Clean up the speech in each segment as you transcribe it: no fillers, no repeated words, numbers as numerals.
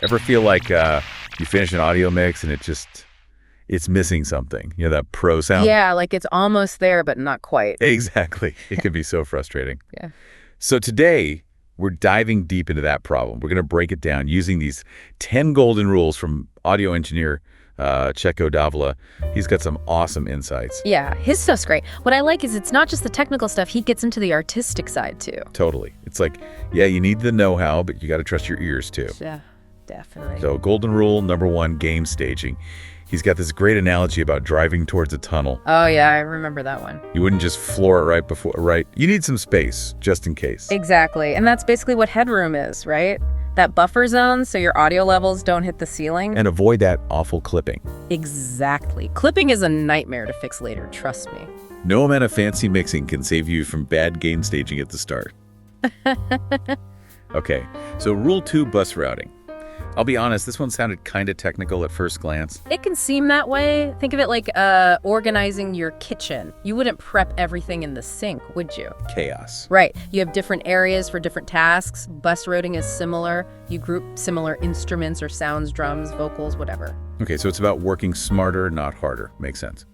Ever feel like you finish an audio mix and it's missing something? You know, that pro sound? Yeah, like it's almost there, but not quite. Exactly. It can be so frustrating. Yeah. So today, we're diving deep into that problem. We're going to break it down using these 10 golden rules from audio engineer Czec Hodavla. He's got some awesome insights. Yeah, his stuff's great. What I like is it's not just the technical stuff. He gets into the artistic side, too. Totally. It's like, yeah, you need the know-how, but you got to trust your ears, too. Yeah, definitely. So golden rule number 1, game staging. He's got this great analogy about driving towards a tunnel. Oh, yeah, I remember that one. You wouldn't just floor it right? You need some space, just in case. Exactly. And that's basically what headroom is, right? That buffer zone so your audio levels don't hit the ceiling. And avoid that awful clipping. Exactly. Clipping is a nightmare to fix later, trust me. No amount of fancy mixing can save you from bad gain staging at the start. Okay, so rule 2, bus routing. I'll be honest, this one sounded kind of technical at first glance. It can seem that way. Think of it like organizing your kitchen. You wouldn't prep everything in the sink, would you? Chaos. Right. You have different areas for different tasks. Bus routing is similar. You group similar instruments or sounds, drums, vocals, whatever. Okay, so it's about working smarter, not harder. Makes sense.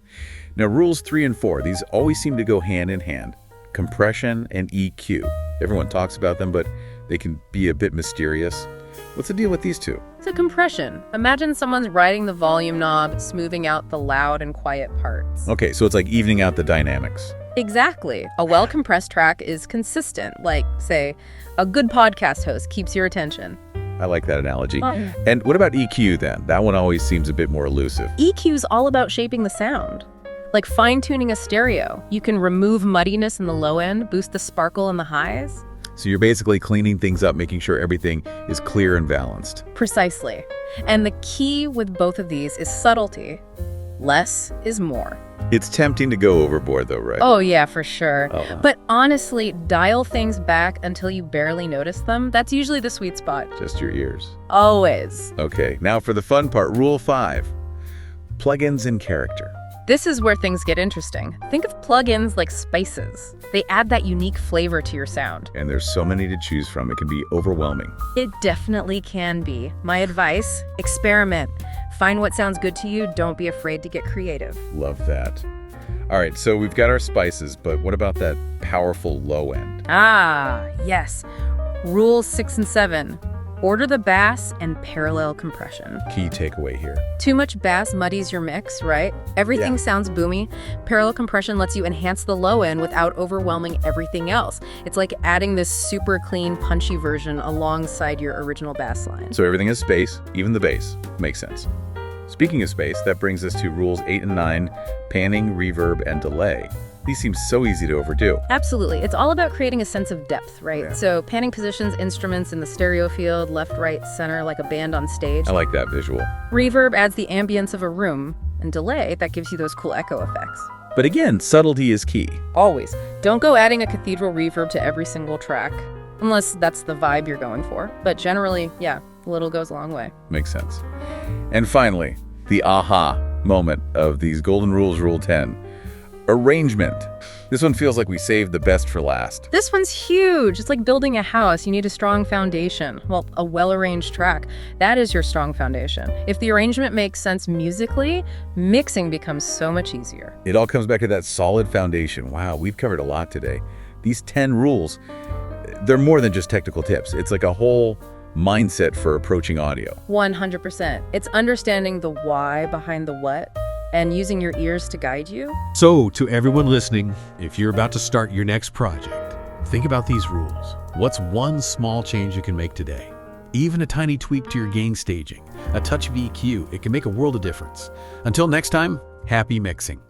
Now, rules 3 and 4, these always seem to go hand in hand. Compression and EQ. Everyone talks about them, but they can be a bit mysterious. What's the deal with these two? So compression. Imagine someone's riding the volume knob, smoothing out the loud and quiet parts. Okay, so it's like evening out the dynamics. Exactly. A well-compressed track is consistent, like, say, a good podcast host keeps your attention. I like that analogy. And what about EQ then? That one always seems a bit more elusive. EQ's all about shaping the sound. Like fine-tuning a stereo. You can remove muddiness in the low end, boost the sparkle in the highs. So you're basically cleaning things up, making sure everything is clear and balanced. Precisely. And the key with both of these is subtlety. Less is more. It's tempting to go overboard though, right? Oh yeah, for sure. Oh. But honestly, dial things back until you barely notice them. That's usually the sweet spot. Just your ears. Always. Okay, now for the fun part, rule 5. Plugins and character. This is where things get interesting. Think of plugins like spices. They add that unique flavor to your sound. And there's so many to choose from, it can be overwhelming. It definitely can be. My advice, experiment. Find what sounds good to you. Don't be afraid to get creative. Love that. All right, so we've got our spices, but what about that powerful low end? Ah, yes. Rules 6 and 7. Order the bass and parallel compression. Key takeaway here. Too much bass muddies your mix, right? Everything sounds boomy. Parallel compression lets you enhance the low end without overwhelming everything else. It's like adding this super clean, punchy version alongside your original bass line. So everything has space, even the bass. Makes sense. Speaking of space, that brings us to rules 8 and 9, panning, reverb, and delay. These seem so easy to overdo. Absolutely. It's all about creating a sense of depth, right? Yeah. So panning positions instruments in the stereo field, left, right, center, like a band on stage. I like that visual. Reverb adds the ambience of a room, and delay, that gives you those cool echo effects. But again, subtlety is key. Always. Don't go adding a cathedral reverb to every single track, unless that's the vibe you're going for. But generally, yeah, a little goes a long way. Makes sense. And finally, the aha moment of these golden rules, rule 10. Arrangement. This one feels like we saved the best for last. This one's huge. It's like building a house. You need a strong foundation. Well, a well-arranged track. That is your strong foundation. If the arrangement makes sense musically, mixing becomes so much easier. It all comes back to that solid foundation. Wow, we've covered a lot today. These 10 rules, they're more than just technical tips. It's like a whole mindset for approaching audio. 100%. It's understanding the why behind the what, and using your ears to guide you. So, to everyone listening, if you're about to start your next project, think about these rules. What's one small change you can make today? Even a tiny tweak to your gain staging, a touch of EQ, it can make a world of difference. Until next time, happy mixing.